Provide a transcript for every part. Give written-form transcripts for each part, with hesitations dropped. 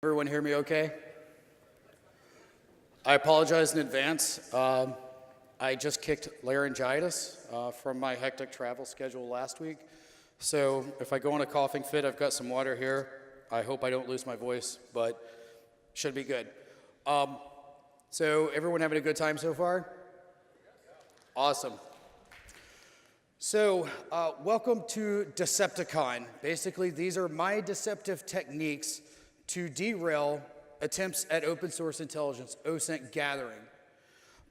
Everyone hear me okay? I apologize in advance. I just kicked laryngitis from my hectic travel schedule last week. So if I go on a coughing fit, I've got some water here. I hope I don't lose my voice, but should be good. So everyone having a good time so far? Awesome. So welcome to DECEPTICON. Basically, these are my deceptive techniques to derail attempts at open source intelligence, OSINT gathering.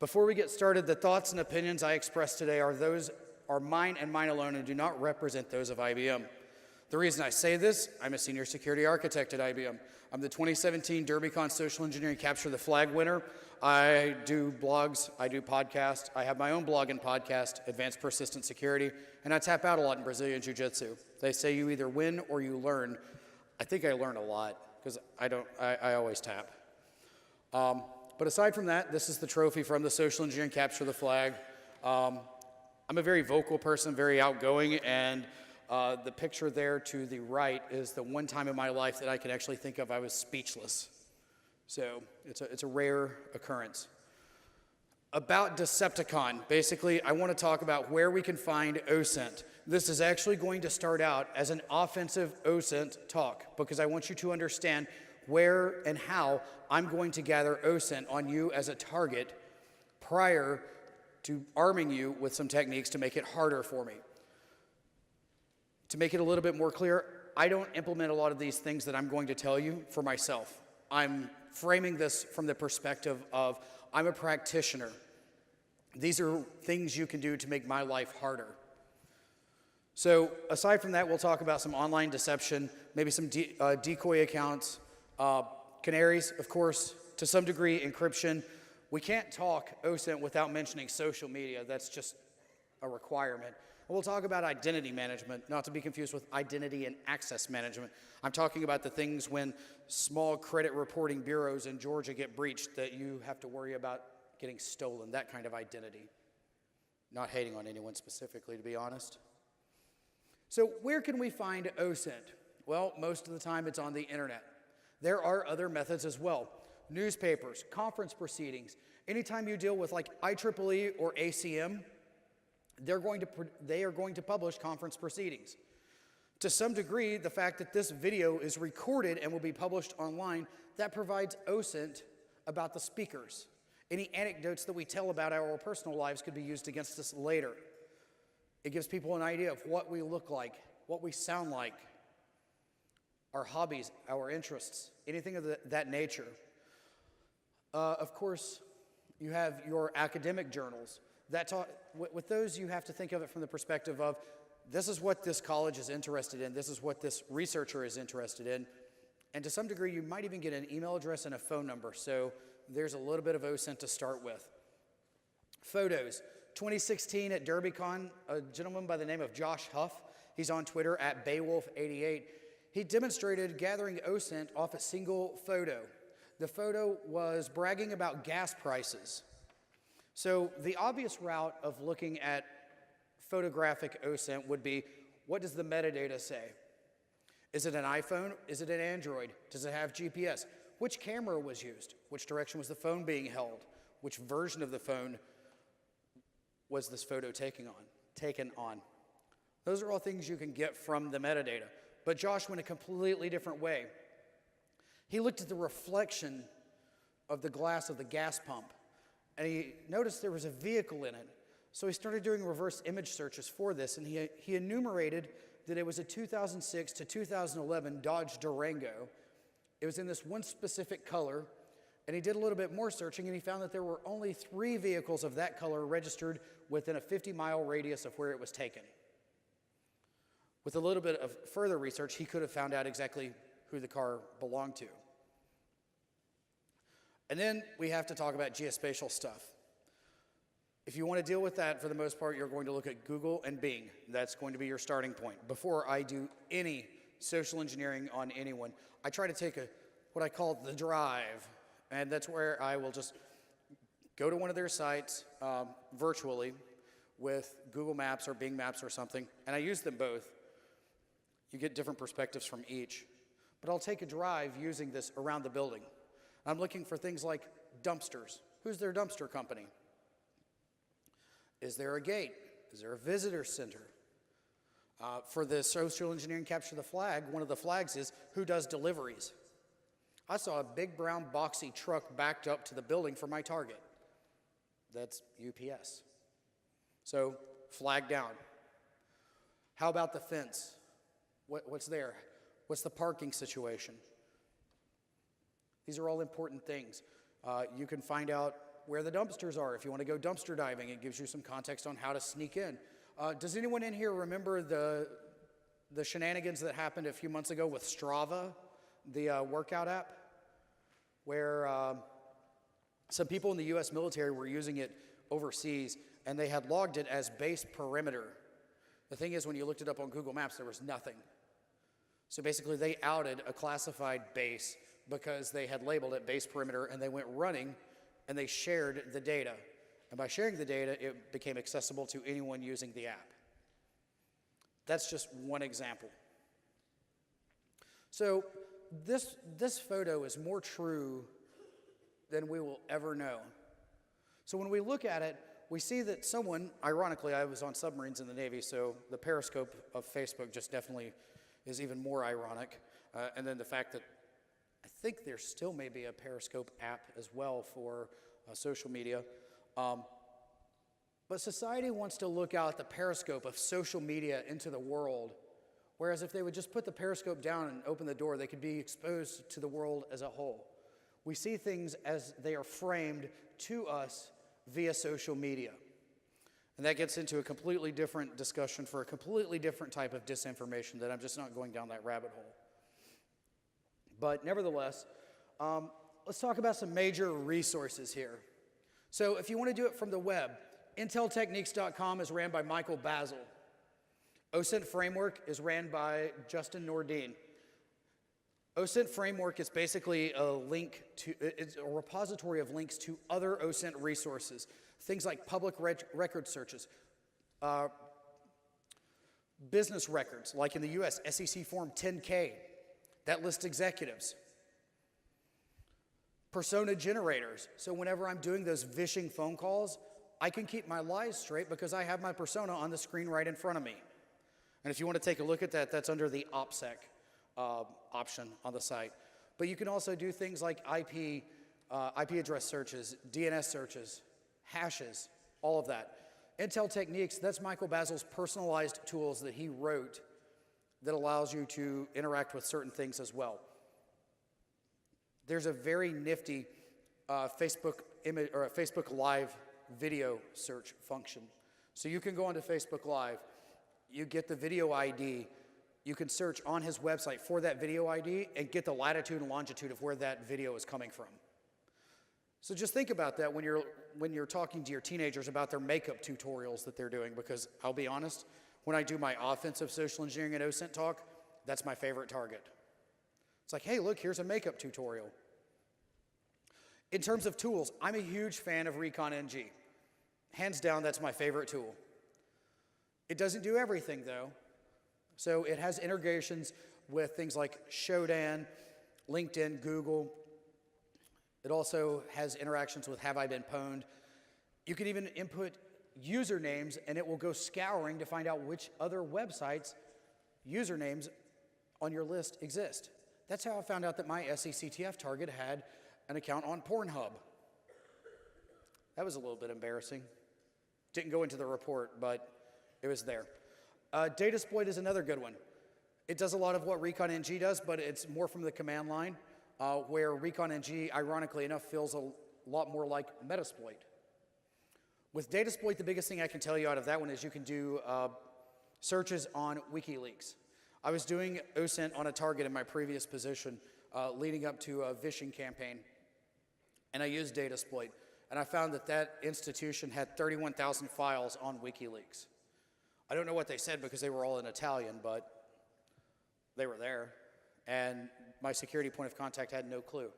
Before we get started, the thoughts and opinions I express today are mine and mine alone and do not represent those of IBM. The reason I say this, I'm a senior security architect at IBM. I'm the 2017 DerbyCon Social Engineering Capture the Flag winner. I do blogs, I do podcasts. I have my own blog and podcast, Advanced Persistent Security, and I tap out a lot in Brazilian Jiu-Jitsu. They say you either win or you learn. I think I learn a lot because I always tap. But aside from that, this is the trophy from the Social Engineering Capture the Flag. I'm a very vocal person, very outgoing, and the picture there to the right is the one time in my life that I can actually think of I was speechless. So it's a rare occurrence. About Decepticon, basically I want to talk about where we can find OSINT. This is actually going to start out as an offensive OSINT talk because I want you to understand where and how I'm going to gather OSINT on you as a target prior to arming you with some techniques to make it harder for me. To make it a little bit more clear, I don't implement a lot of these things that I'm going to tell you for myself. I'm framing this from the perspective of I'm a practitioner. These are things you can do to make my life harder. So aside from that, we'll talk about some online deception, maybe some decoy accounts, canaries, of course, to some degree encryption. We can't talk OSINT without mentioning social media. That's just a requirement. And we'll talk about identity management, not to be confused with identity and access management. I'm talking about the things when small credit reporting bureaus in Georgia get breached that you have to worry about getting stolen, that kind of identity. Not hating on anyone specifically, to be honest. So where can we find OSINT? Well, most of the time it's on the internet. There are other methods as well. Newspapers, conference proceedings. Anytime you deal with like IEEE or ACM, they are going to publish conference proceedings. To some degree, the fact that this video is recorded and will be published online, that provides OSINT about the speakers. Any anecdotes that we tell about our personal lives could be used against us later. It gives people an idea of what we look like, what we sound like, our hobbies, our interests, anything of that nature. Of course, you have your academic journals. With those, you have to think of it from the perspective of this is what this college is interested in, this is what this researcher is interested in, and to some degree, you might even get an email address and a phone number, so there's a little bit of OSINT to start with. Photos. 2016 at DerbyCon, a gentleman by the name of Josh Huff, he's on Twitter at Baywolf88, he demonstrated gathering OSINT off a single photo. The photo was bragging about gas prices. So the obvious route of looking at photographic OSINT would be, what does the metadata say? Is it an iPhone? Is it an Android? Does it have GPS? Which camera was used? Which direction was the phone being held? Which version of the phone was this photo taken on? Those are all things you can get from the metadata. But Josh went a completely different way. He looked at the reflection of the glass of the gas pump, and he noticed there was a vehicle in it. So he started doing reverse image searches for this, and he enumerated that it was a 2006 to 2011 Dodge Durango. It was in this one specific color, and he did a little bit more searching, and he found that there were only 3 vehicles of that color registered within a 50-mile radius of where it was taken. With a little bit of further research, he could have found out exactly who the car belonged to. And then we have to talk about geospatial stuff. If you want to deal with that, for the most part, you're going to look at Google and Bing. That's going to be your starting point. Before I do any social engineering on anyone, I try to take what I call the drive, and that's where I will just go to one of their sites virtually with Google Maps or Bing Maps or something, and I use them both. You get different perspectives from each. but I'll take a drive using this around the building. I'm looking for things like dumpsters. Who's their dumpster company? Is there a gate? Is there a visitor center? For the social engineering capture the flag, one of the flags is who does deliveries. I saw a big brown boxy truck backed up to the building for my target. That's UPS. So flag down. How about the fence? What's there? What's the parking situation? These are all important things. You can find out where the dumpsters are if you want to go dumpster diving. It gives you some context on how to sneak in. Does anyone in here remember the shenanigans that happened a few months ago with Strava, the workout app, where some people in the US military were using it overseas, and they had logged it as base perimeter. The thing is, when you looked it up on Google Maps, there was nothing. So basically, they outed a classified base because they had labeled it base perimeter, and they went running, and they shared the data. And by sharing the data, it became accessible to anyone using the app. That's just one example. So this photo is more true than we will ever know. So when we look at it, we see that someone, ironically, I was on submarines in the Navy, so the periscope of Facebook just definitely is even more ironic. And then the fact that I think there still may be a periscope app as well for social media. But society wants to look out the periscope of social media into the world, whereas if they would just put the periscope down and open the door, they could be exposed to the world as a whole. We see things as they are framed to us via social media. And that gets into a completely different discussion for a completely different type of disinformation that I'm just not going down that rabbit hole. But nevertheless, let's talk about some major resources here. So if you want to do it from the web, inteltechniques.com is ran by Michael Basil. OSINT Framework is ran by Justin Nordin. OSINT Framework is basically it's a repository of links to other OSINT resources, things like public record searches, business records, like in the US, SEC Form 10K, that lists executives. Persona generators, so whenever I'm doing those vishing phone calls, I can keep my lies straight because I have my persona on the screen right in front of me. And if you want to take a look at that, that's under the OPSEC option on the site. But you can also do things like IP address searches, DNS searches, hashes, all of that. Intel Techniques, that's Michael Basil's personalized tools that he wrote that allows you to interact with certain things as well. There's a very nifty Facebook Live video search function. So you can go onto Facebook Live, you get the video ID, you can search on his website for that video ID and get the latitude and longitude of where that video is coming from. So just think about that when you're talking to your teenagers about their makeup tutorials that they're doing, because I'll be honest, when I do my offensive social engineering and OSINT talk, that's my favorite target. It's like, hey, look, here's a makeup tutorial. In terms of tools, I'm a huge fan of ReconNG. Hands down, that's my favorite tool. It doesn't do everything, though. So it has integrations with things like Shodan, LinkedIn, Google. It also has interactions with Have I Been Pwned. You can even input usernames, and it will go scouring to find out which other websites usernames on your list exist. That's how I found out that my SECTF target had an account on Pornhub. That was a little bit embarrassing. Didn't go into the report, but it was there. Datasploit is another good one. It does a lot of what ReconNG does, but it's more from the command line, where ReconNG, ironically enough, feels a lot more like Metasploit. With Datasploit, the biggest thing I can tell you out of that one is you can do searches on WikiLeaks. I was doing OSINT on a target in my previous position leading up to a vishing campaign, and I used Datasploit, and I found that that institution had 31,000 files on WikiLeaks. I don't know what they said because they were all in Italian, but they were there, and my security point of contact had no clue.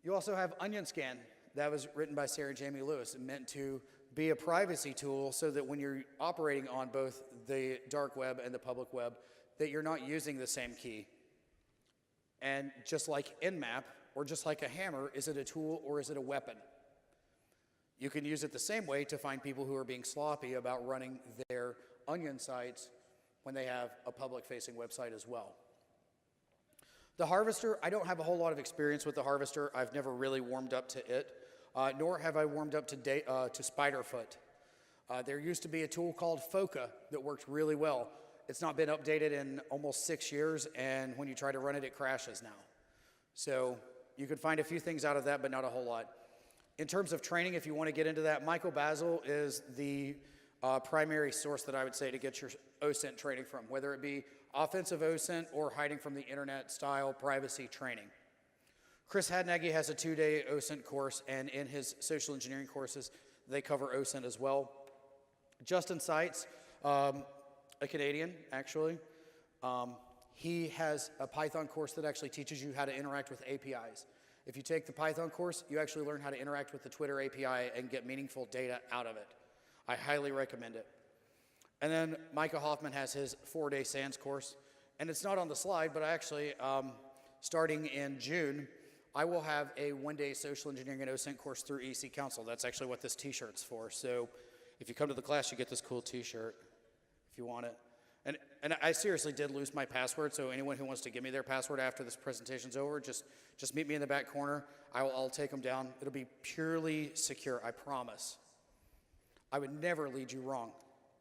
You also have OnionScan. That was written by Sarah Jamie Lewis and meant to be a privacy tool so that when you're operating on both the dark web and the public web, that you're not using the same key. And just like Nmap, or just like a hammer, is it a tool or is it a weapon? You can use it the same way to find people who are being sloppy about running their onion sites when they have a public-facing website as well. The harvester, I don't have a whole lot of experience with the harvester. I've never really warmed up to it, nor have I warmed up to Spiderfoot. There used to be a tool called Foca that worked really well. It's not been updated in almost 6 years, and when you try to run it, it crashes now. So you can find a few things out of that, but not a whole lot. In terms of training, if you want to get into that, Michael Basil is the primary source that I would say to get your OSINT training from, whether it be offensive OSINT or hiding from the internet style privacy training. Chris Hadnagy has a 2-day OSINT course, and in his social engineering courses, they cover OSINT as well. Justin Seitz, a Canadian, actually, he has a Python course that actually teaches you how to interact with APIs. If you take the Python course, you actually learn how to interact with the Twitter API and get meaningful data out of it. I highly recommend it. And then Micah Hoffman has his 4-day SANS course, and it's not on the slide, but I actually, starting in June, I will have a 1-day social engineering and OSINT course through EC Council. That's actually what this t-shirt's for. So if you come to the class, you get this cool t-shirt if you want it. And I seriously did lose my password, so anyone who wants to give me their password after this presentation's over, just meet me in the back corner. I'll take them down. It'll be purely secure, I promise. I would never lead you wrong.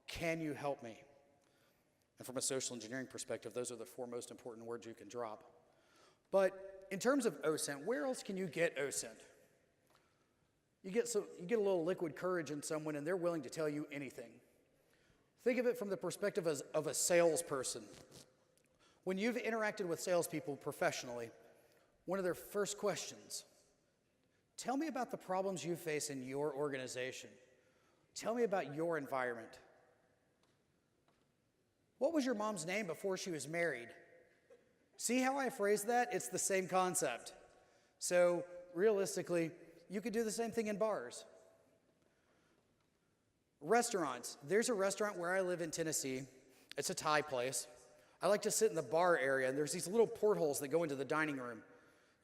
Can you help me? And from a social engineering perspective, those are the 4 most important words you can drop. But in terms of OSINT, where else can you get OSINT? You get a little liquid courage in someone, and they're willing to tell you anything. Think of it from the perspective of a salesperson. When you've interacted with salespeople professionally, one of their first questions, tell me about the problems you face in your organization. Tell me about your environment. What was your mom's name before she was married? See how I phrased that? It's the same concept. So realistically, you could do the same thing in bars. Restaurants. There's a restaurant where I live in Tennessee. It's a Thai place. I like to sit in the bar area, and there's these little portholes that go into the dining room.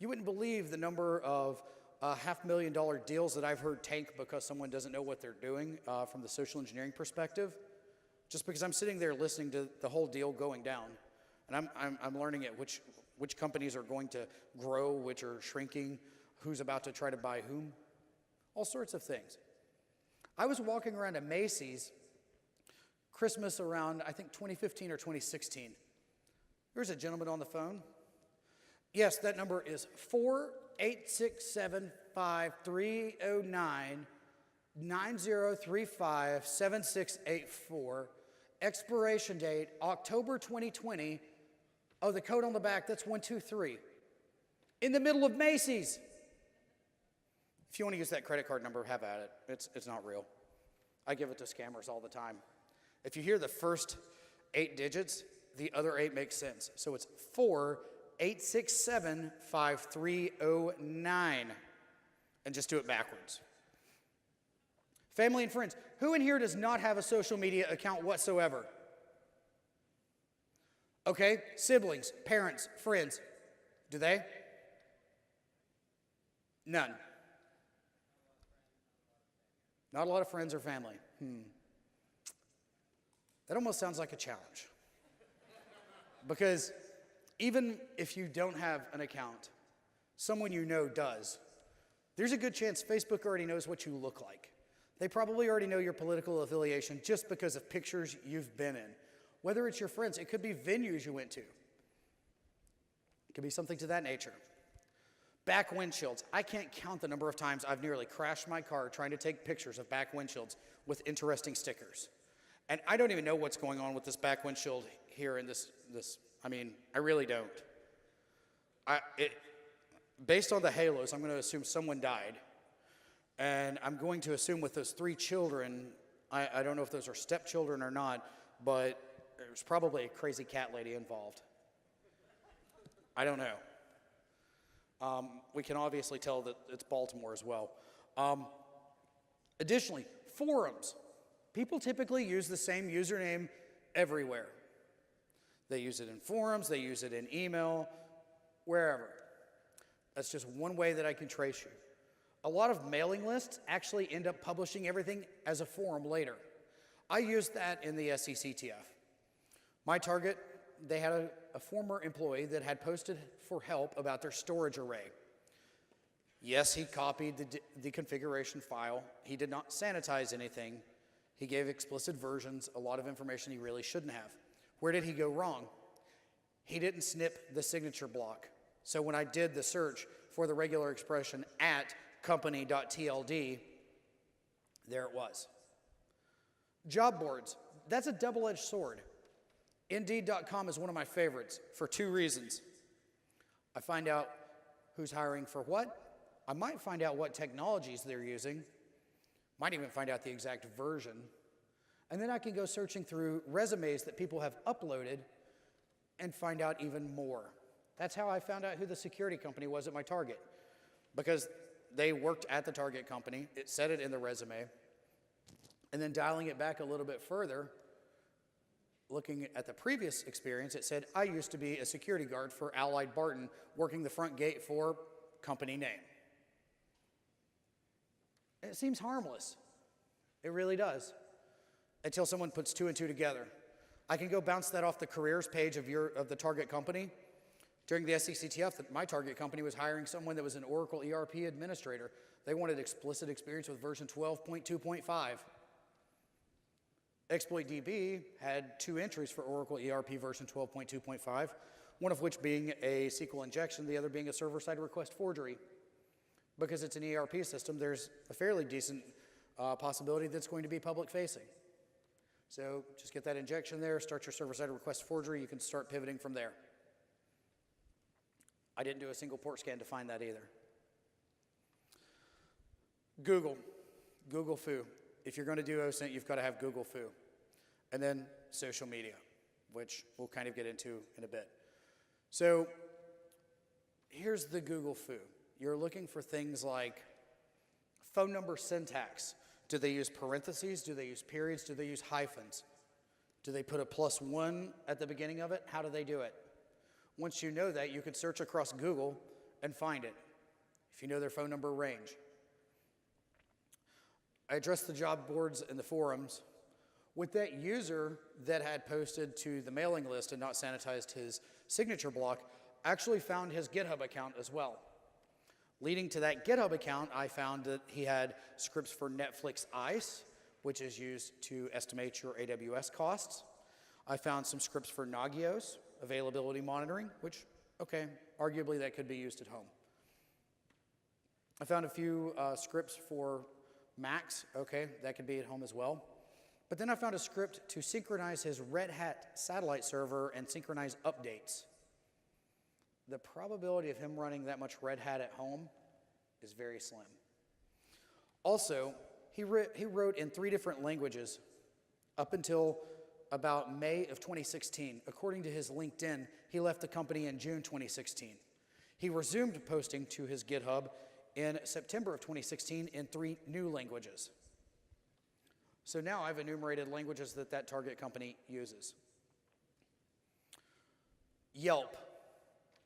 You wouldn't believe the number of $500,000 deals that I've heard tank because someone doesn't know what they're doing from the social engineering perspective. Just because I'm sitting there listening to the whole deal going down, and I'm learning it, which companies are going to grow, which are shrinking, who's about to try to buy whom, all sorts of things. I was walking around a Macy's Christmas around, I think, 2015 or 2016. There's a gentleman on the phone. Yes, that number is 48675303990357684. Expiration date, October 2020. Oh, the code on the back, that's 123. In the middle of Macy's. If you want to use that credit card number, have at it. It's not real. I give it to scammers all the time. If you hear the first 8 digits, the other 8 make sense. So it's 486753039. And just do it backwards. Family and friends. Who in here does not have a social media account whatsoever? Okay, siblings, parents, friends. Do they? None. Not a lot of friends or family. That almost sounds like a challenge. Because even if you don't have an account, someone you know does, there's a good chance Facebook already knows what you look like. They probably already know your political affiliation just because of pictures you've been in. Whether it's your friends, it could be venues you went to. It could be something to that nature. Back windshields. I can't count the number of times I've nearly crashed my car trying to take pictures of back windshields with interesting stickers. And I don't even know what's going on with this back windshield here in this. I mean, I really don't. Based on the halos, I'm going to assume someone died. And I'm going to assume with those 3 children, I don't know if those are stepchildren or not, but there's probably a crazy cat lady involved. I don't know. We can obviously tell that it's Baltimore as well. Additionally, forums. People typically use the same username everywhere. They use it in forums, they use it in email. wherever. That's just one way that I can trace you. A lot of mailing lists actually end up publishing everything as a forum later. I used that in the SECTF. My target, they had a former employee that had posted for help about their storage array. Yes, he copied the configuration file. He did not sanitize anything. He gave explicit versions, a lot of information he really shouldn't have. Where did he go wrong? He didn't snip the signature block. So when I did the search for the regular expression at company.tld, there it was. Job boards, that's a double-edged sword. Indeed.com is one of my favorites for two reasons. I find out who's hiring for what. I might find out what technologies they're using. Might even find out the exact version. And then I can go searching through resumes that people have uploaded and find out even more. That's how I found out who the security company was at my target, because they worked at the target company. It said it in the resume. And then dialing it back a little bit further, looking at the previous experience, it said, I used to be a security guard for Allied Barton, working the front gate for company name. It seems harmless. It really does. Until someone puts two and two together. I can go bounce that off the careers page of the target company. During the SECTF, my target company was hiring someone that was an Oracle ERP administrator. They wanted explicit experience with version 12.2.5. ExploitDB had two entries for Oracle ERP version 12.2.5, one of which being a SQL injection, the other being a server-side request forgery. Because it's an ERP system, there's a fairly decent possibility that's going to be public-facing. So just get that injection there, start your server-side request forgery, you can start pivoting from there. I didn't do a single port scan to find that either. Google Foo. If you're going to do OSINT, you've got to have Google Foo. And then social media, which we'll kind of get into in a bit. So here's the Google Foo. You're looking for things like phone number syntax. Do they use parentheses? Do they use periods? Do they use hyphens? Do they put a +1 at the beginning of it? How do they do it? Once you know that, you can search across Google and find it, if you know their phone number range. I addressed the job boards and the forums. With that user that had posted to the mailing list and not sanitized his signature block, actually found his GitHub account as well. Leading to that GitHub account, I found that he had scripts for Netflix ICE, which is used to estimate your AWS costs. I found some scripts for Nagios, availability monitoring, which, okay, arguably that could be used at home. I found a few scripts for Macs, okay, that could be at home as well. But then I found a script to synchronize his Red Hat satellite server and synchronize updates. The probability of him running that much Red Hat at home is very slim. Also, he wrote in 3 different languages up until about May of 2016. According to his LinkedIn, he left the company in June 2016. He resumed posting to his GitHub in September of 2016 in 3 new languages. So now I've enumerated languages that target company uses. Yelp,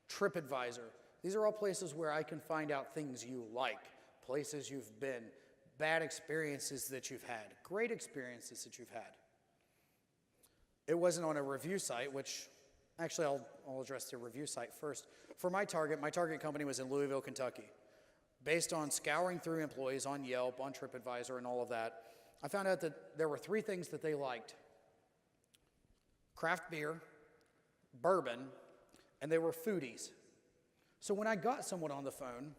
TripAdvisor, these are all places where I can find out things you like, places you've been, bad experiences that you've had, great experiences that you've had. It wasn't on a review site, which actually I'll address the review site first. For my target company was in Louisville, Kentucky. Based on scouring through employees on Yelp, on TripAdvisor, and all of that, I found out that there were 3 things that they liked: craft beer, bourbon, and they were foodies. So when I got someone on the phone,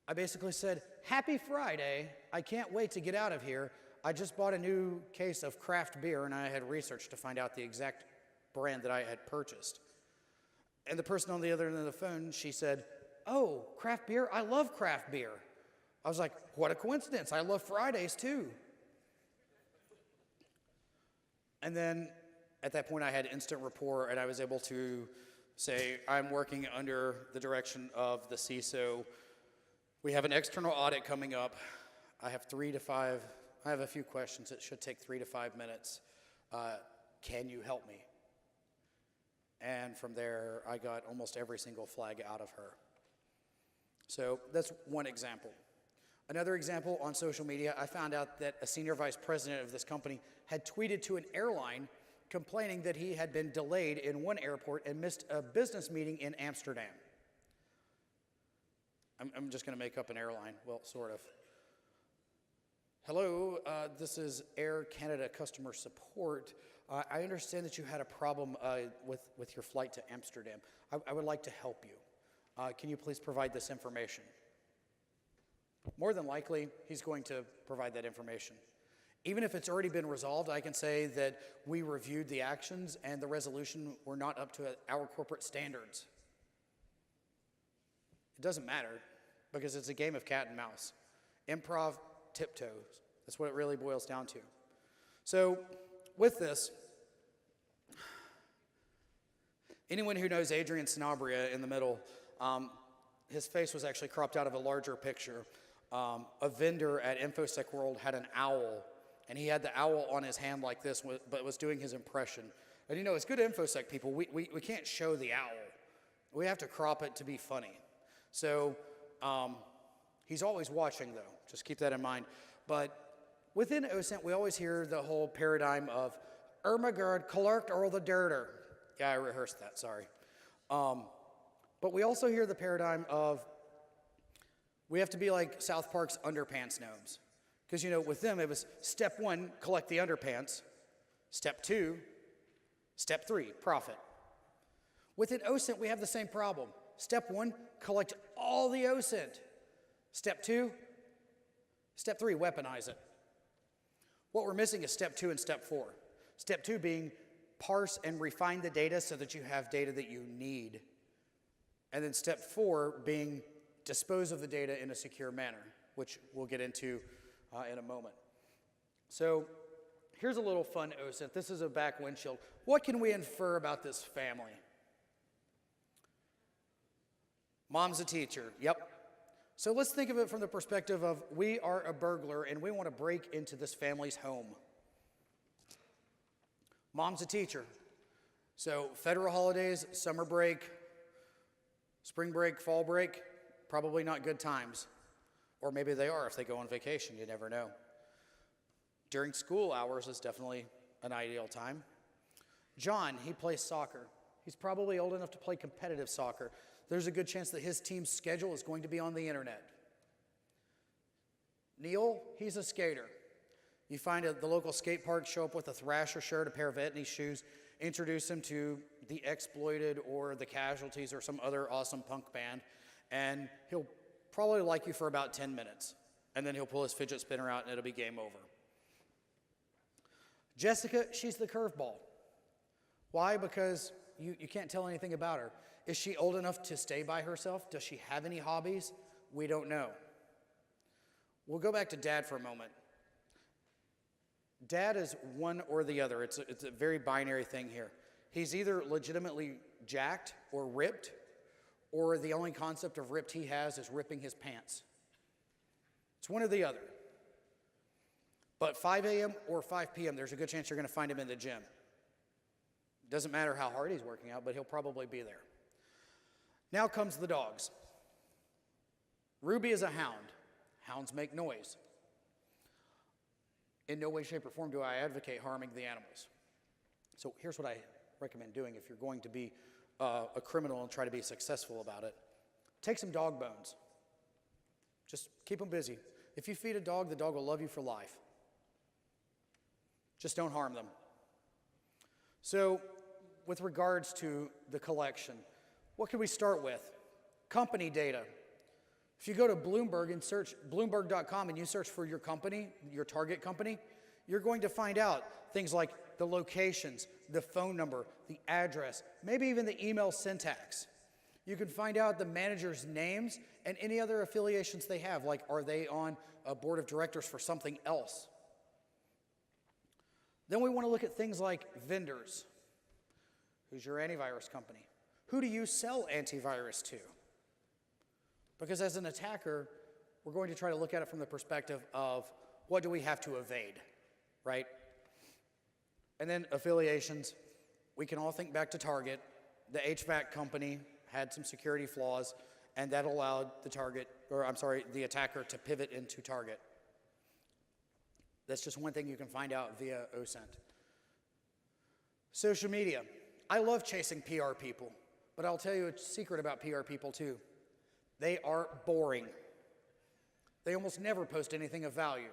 I basically said, "Happy Friday, I can't wait to get out of here. I just bought a new case of craft beer," and I had researched to find out the exact brand that I had purchased. And the person on the other end of the phone, she said, "Oh, craft beer? I love craft beer." I was like, what a coincidence. I love Fridays too. And then at that point I had instant rapport, and I was able to say, I'm working under the direction of the CISO. We have an external audit coming up. I have a few questions. It should take 3 to 5 minutes. Can you help me? And from there, I got almost every single flag out of her. So that's one example. Another example, on social media, I found out that a senior vice president of this company had tweeted to an airline complaining that he had been delayed in one airport and missed a business meeting in Amsterdam. I'm just going to make up an airline. Well, sort of. Hello, this is Air Canada customer support. I understand that you had a problem with your flight to Amsterdam. I would like to help you. Can you please provide this information? More than likely, he's going to provide that information. Even if it's already been resolved, I can say that we reviewed the actions and the resolution were not up to our corporate standards. It doesn't matter because it's a game of cat and mouse. Improv tiptoes. That's what it really boils down to. So with this, anyone who knows Adrian Sanabria in the middle, his face was actually cropped out of a larger picture. A vendor at InfoSec World had an owl, and he had the owl on his hand like this, but was doing his impression. And you know, as good InfoSec people, we can't show the owl. We have to crop it to be funny. So he's always watching, though. Just keep that in mind. But within OSINT, we always hear the whole paradigm of Ermagerd, collect all the dirter. Yeah, I rehearsed that, sorry. But we also hear the paradigm of we have to be like South Park's underpants gnomes. Because, you know, with them, it was step 1, collect the underpants. Step 2, step 3, profit. Within OSINT, we have the same problem. Step 1, collect all the OSINT. Step 2, step 3, weaponize it. What we're missing is step 2 and step 4. Step 2 being parse and refine the data so that you have data that you need. And then step 4 being dispose of the data in a secure manner, which we'll get into in a moment. So here's a little fun OSINT. This is a back windshield. What can we infer about this family? Mom's a teacher. Yep. So let's think of it from the perspective of we are a burglar and we want to break into this family's home. Mom's a teacher. So federal holidays, summer break, spring break, fall break, probably not good times. Or maybe they are if they go on vacation, you never know. During school hours is definitely an ideal time. John, he plays soccer. He's probably old enough to play competitive soccer. There's a good chance that his team's schedule is going to be on the internet. Neil, he's a skater. You find the local skate park, show up with a Thrasher shirt, a pair of Etnies shoes, introduce him to the Exploited or the Casualties or some other awesome punk band, and he'll probably like you for about 10 minutes. And then he'll pull his fidget spinner out and it'll be game over. Jessica, she's the curveball. Why? Because you can't tell anything about her. Is she old enough to stay by herself? Does she have any hobbies? We don't know. We'll go back to Dad for a moment. Dad is one or the other. It's a very binary thing here. He's either legitimately jacked or ripped, or the only concept of ripped he has is ripping his pants. It's one or the other. But 5 a.m. or 5 p.m., there's a good chance you're going to find him in the gym. Doesn't matter how hard he's working out, but he'll probably be there. Now comes the dogs. Ruby is a hound. Hounds make noise. In no way, shape, or form do I advocate harming the animals. So here's what I recommend doing if you're going to be a criminal and try to be successful about it. Take some dog bones. Just keep them busy. If you feed a dog, the dog will love you for life. Just don't harm them. So with regards to the collection, what can we start with? Company data. If you go to Bloomberg and search Bloomberg.com and you search for your company, your target company, you're going to find out things like the locations, the phone number, the address, maybe even the email syntax. You can find out the manager's names and any other affiliations they have, like are they on a board of directors for something else? Then we want to look at things like vendors. Who's your antivirus company? Who do you sell antivirus to? Because as an attacker, we're going to try to look at it from the perspective of what do we have to evade, right? And then affiliations, we can all think back to Target. the HVAC company had some security flaws, and that allowed the attacker to pivot into target. That's just one thing you can find out via OSINT. Social media. I love chasing PR people, but I'll tell you a secret about PR people too. They are boring. They almost never post anything of value.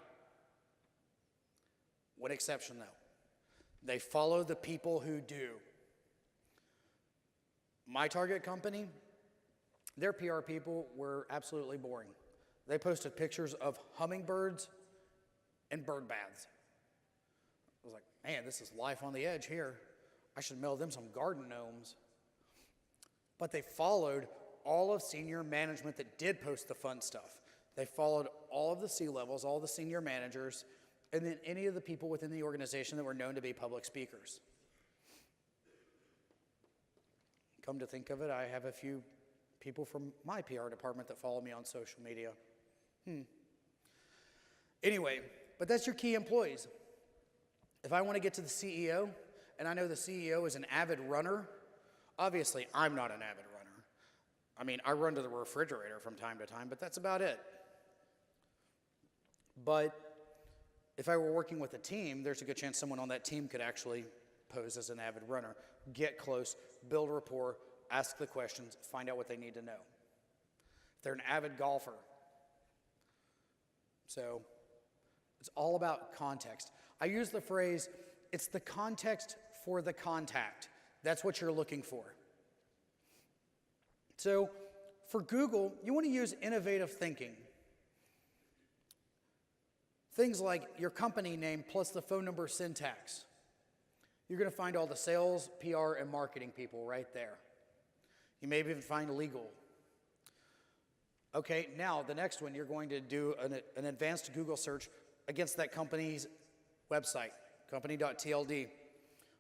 One exception though. They follow the people who do. My target company, their PR people were absolutely boring. They posted pictures of hummingbirds and bird baths. I was like, man, this is life on the edge here. I should mail them some garden gnomes. But they followed all of senior management that did post the fun stuff. They followed all of the C-levels, all the senior managers, and then any of the people within the organization that were known to be public speakers. Come to think of it, I have a few people from my PR department that follow me on social media. Anyway, but that's your key employees. If I want to get to the CEO, and I know the CEO is an avid runner, obviously I'm not an avid runner. I mean, I run to the refrigerator from time to time, but that's about it. But if I were working with a team, there's a good chance someone on that team could actually pose as an avid runner, get close, build rapport, ask the questions, find out what they need to know. If they're an avid golfer. So it's all about context. I use the phrase, it's the context for the contact. That's what you're looking for. So for Google, you want to use innovative thinking. Things like your company name plus the phone number syntax. You're going to find all the sales, PR, and marketing people right there. You may even find legal. Okay, now the next one, you're going to do an advanced Google search against that company's website, company.tld,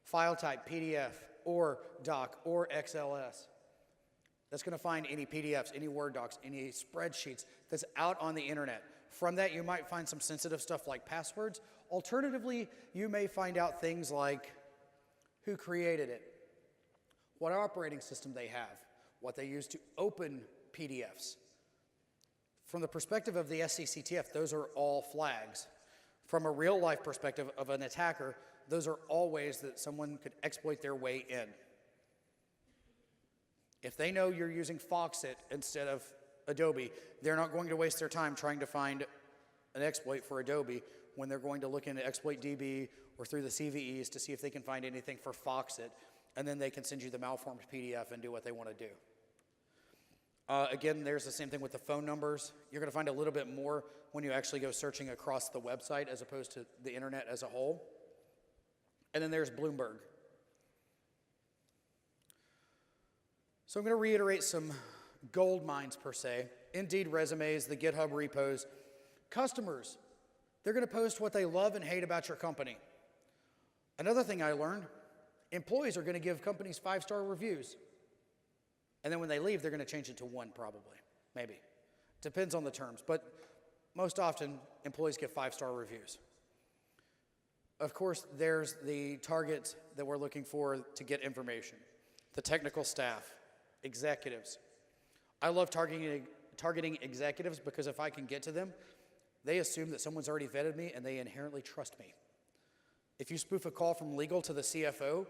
file type PDF, or doc, or XLS. That's going to find any PDFs, any Word docs, any spreadsheets that's out on the internet. From that, you might find some sensitive stuff like passwords. Alternatively, you may find out things like who created it, what operating system they have, what they use to open PDFs. From the perspective of the SECTF, those are all flags. From a real-life perspective of an attacker, those are all ways that someone could exploit their way in. If they know you're using Foxit instead of Adobe, they're not going to waste their time trying to find an exploit for Adobe when they're going to look into ExploitDB or through the CVEs to see if they can find anything for Foxit, and then they can send you the malformed PDF and do what they want to do. Again, there's the same thing with the phone numbers. You're going to find a little bit more when you actually go searching across the website as opposed to the internet as a whole. And then there's Bloomberg. So I'm going to reiterate some gold mines per se. Indeed resumes, the GitHub repos. Customers, they're going to post what they love and hate about your company. Another thing I learned, employees are going to give companies 5-star reviews. And then when they leave, they're going to change it to 1 probably, maybe. Depends on the terms, but most often employees get 5-star reviews. Of course, there's the targets that we're looking for to get information. The technical staff, executives. I love targeting executives because if I can get to them, they assume that someone's already vetted me and they inherently trust me. If you spoof a call from legal to the CFO,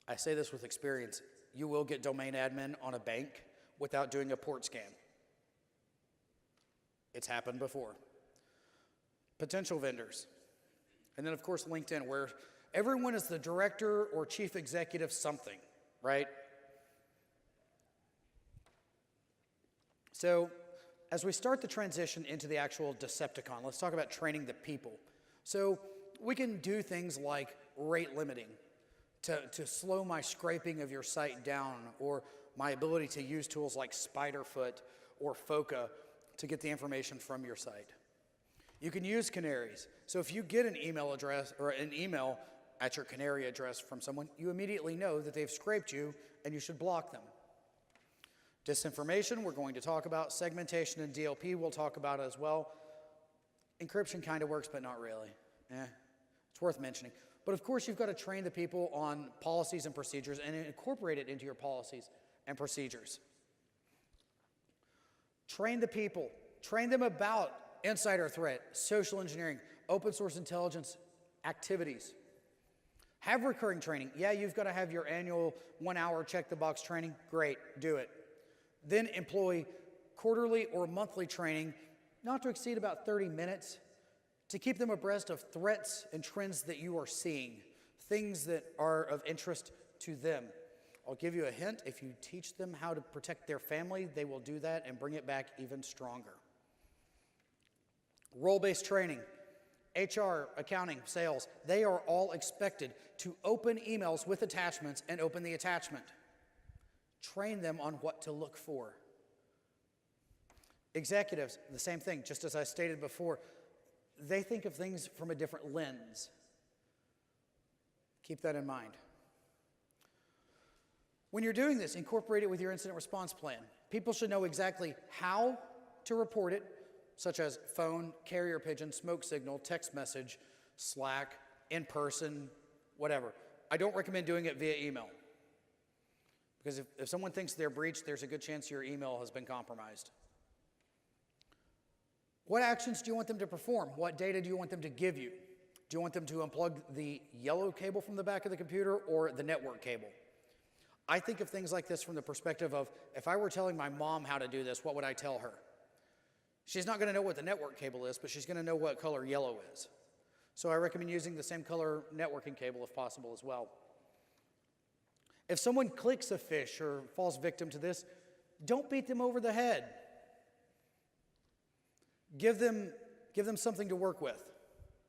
I say this with experience, you will get domain admin on a bank without doing a port scan. It's happened before. Potential vendors. And then of course LinkedIn, where everyone is the director or chief executive something, right? So as we start the transition into the actual Decepticon, let's talk about training the people. So we can do things like rate limiting to slow my scraping of your site down, or my ability to use tools like Spiderfoot or Foca to get the information from your site. You can use canaries. So if you get an email address or an email at your canary address from someone, you immediately know that they've scraped you and you should block them. Disinformation, we're going to talk about. Segmentation and DLP, we'll talk about as well. Encryption kind of works, but not really. It's worth mentioning. But of course, you've got to train the people on policies and procedures and incorporate it into your policies and procedures. Train the people. Train them about insider threat, social engineering, open source intelligence activities. Have recurring training. Yeah, you've got to have your annual 1 hour check the box training. Great, do it. Then employ quarterly or monthly training, not to exceed about 30 minutes, to keep them abreast of threats and trends that you are seeing, things that are of interest to them. I'll give you a hint. If you teach them how to protect their family, they will do that and bring it back even stronger. Role-based training, HR, accounting, sales, they are all expected to open emails with attachments and open the attachment. Train them on what to look for. Executives, the same thing, just as I stated before, they think of things from a different lens. Keep that in mind. When you're doing this, incorporate it with your incident response plan. People should know exactly how to report it, such as phone, carrier pigeon, smoke signal, text message, Slack, in person, whatever. I don't recommend doing it via email. Because if someone thinks they're breached, there's a good chance your email has been compromised. What actions do you want them to perform? What data do you want them to give you? Do you want them to unplug the yellow cable from the back of the computer or the network cable? I think of things like this from the perspective of, if I were telling my mom how to do this, what would I tell her? She's not going to know what the network cable is, but she's going to know what color yellow is. So I recommend using the same color networking cable if possible as well. If someone clicks a fish or falls victim to this, don't beat them over the head. Give them something to work with.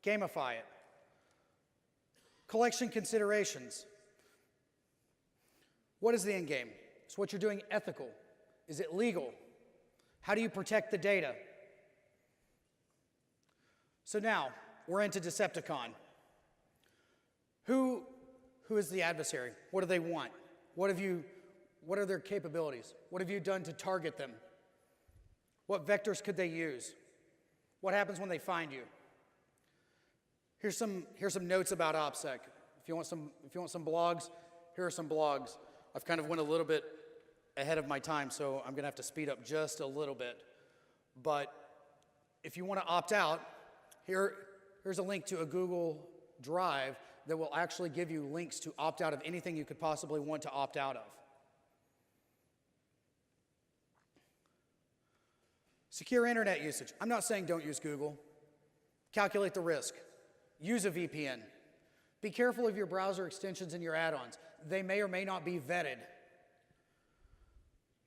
Gamify it. Collection considerations. What is the end game? Is what you're doing ethical? Is it legal? How do you protect the data? So now, we're into Decepticon. Who is the adversary? What do they want? What are their capabilities? What have you done to target them? What vectors could they use? What happens when they find you? Here's some notes about OPSEC. If you want some blogs, here are some blogs. I've kind of went a little bit ahead of my time, so I'm going to have to speed up just a little bit. But if you want to opt out, here's a link to a Google Drive that will actually give you links to opt out of anything you could possibly want to opt out of. Secure internet usage. I'm not saying don't use Google. Calculate the risk. Use a VPN. Be careful of your browser extensions and your add-ons. They may or may not be vetted.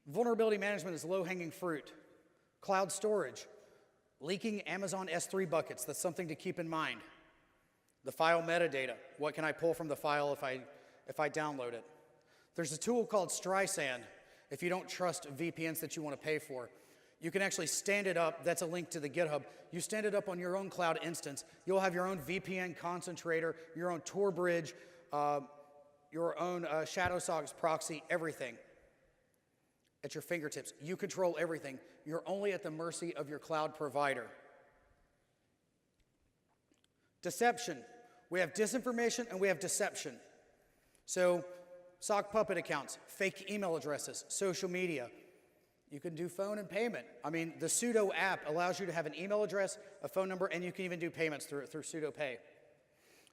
Vulnerability management is low-hanging fruit. Cloud storage. Leaking Amazon S3 buckets. That's something to keep in mind. The file metadata. What can I pull from the file if I download it? There's a tool called Streisand. If you don't trust VPNs that you want to pay for, you can actually stand it up. That's a link to the GitHub. You stand it up on your own cloud instance. You'll have your own VPN concentrator, your own Tor bridge, your own ShadowSock's proxy, everything at your fingertips. You control everything. You're only at the mercy of your cloud provider. Deception. We have disinformation and we have deception. So, sock puppet accounts, fake email addresses, social media. You can do phone and payment. I mean, the Sudo app allows you to have an email address, a phone number, and you can even do payments through Sudo Pay.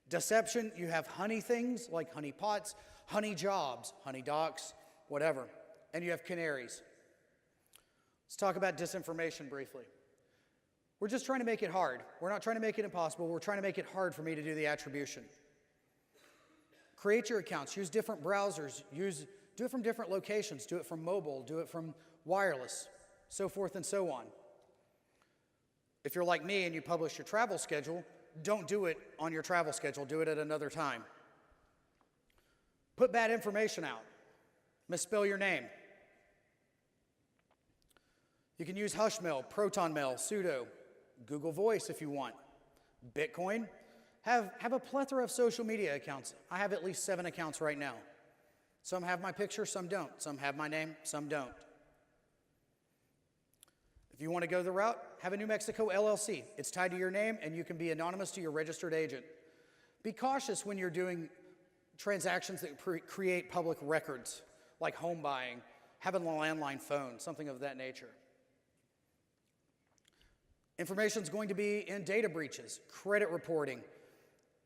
Deception, you have honey things like honey pots, honey jobs, honey docs, whatever. And you have canaries. Let's talk about disinformation briefly. We're just trying to make it hard. We're not trying to make it impossible. We're trying to make it hard for me to do the attribution. Create your accounts. Use different browsers. Do it from different locations. Do it from mobile. Do it from wireless, so forth and so on. If you're like me and you publish your travel schedule, don't do it on your travel schedule. Do it at another time. Put bad information out. Misspell your name. You can use Hushmail, ProtonMail, Sudo, Google Voice if you want. Bitcoin. Have a plethora of social media accounts. I have at least 7 accounts right now. Some have my picture, some don't. Some have my name, some don't. If you want to go the route, have a New Mexico LLC. It's tied to your name, and you can be anonymous to your registered agent. Be cautious when you're doing transactions that create public records, like home buying, having a landline phone, something of that nature. Information is going to be in data breaches, credit reporting.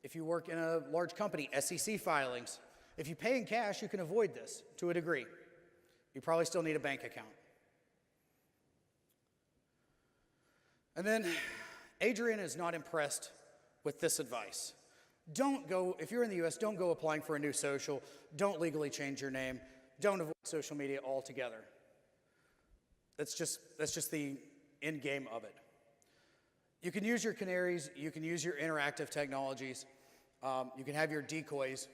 If you work in a large company, SEC filings. If you pay in cash, you can avoid this to a degree. You probably still need a bank account. And then Adrian is not impressed with this advice. Don't go, if you're in the US, don't go applying for a new social. Don't legally change your name. Don't avoid social media altogether. That's just the end game of it. You can use your canaries, you can use your interactive technologies, you can have your decoys.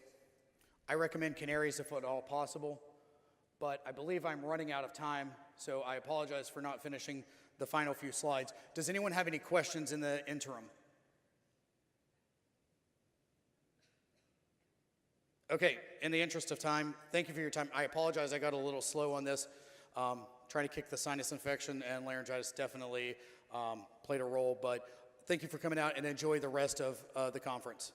I recommend canaries if at all possible, but I believe I'm running out of time, so I apologize for not finishing the final few slides. Does anyone have any questions in the interim? Okay, in the interest of time, thank you for your time. I apologize, I got a little slow on this. Trying to kick the sinus infection and laryngitis definitely played a role, but thank you for coming out and enjoy the rest of the conference.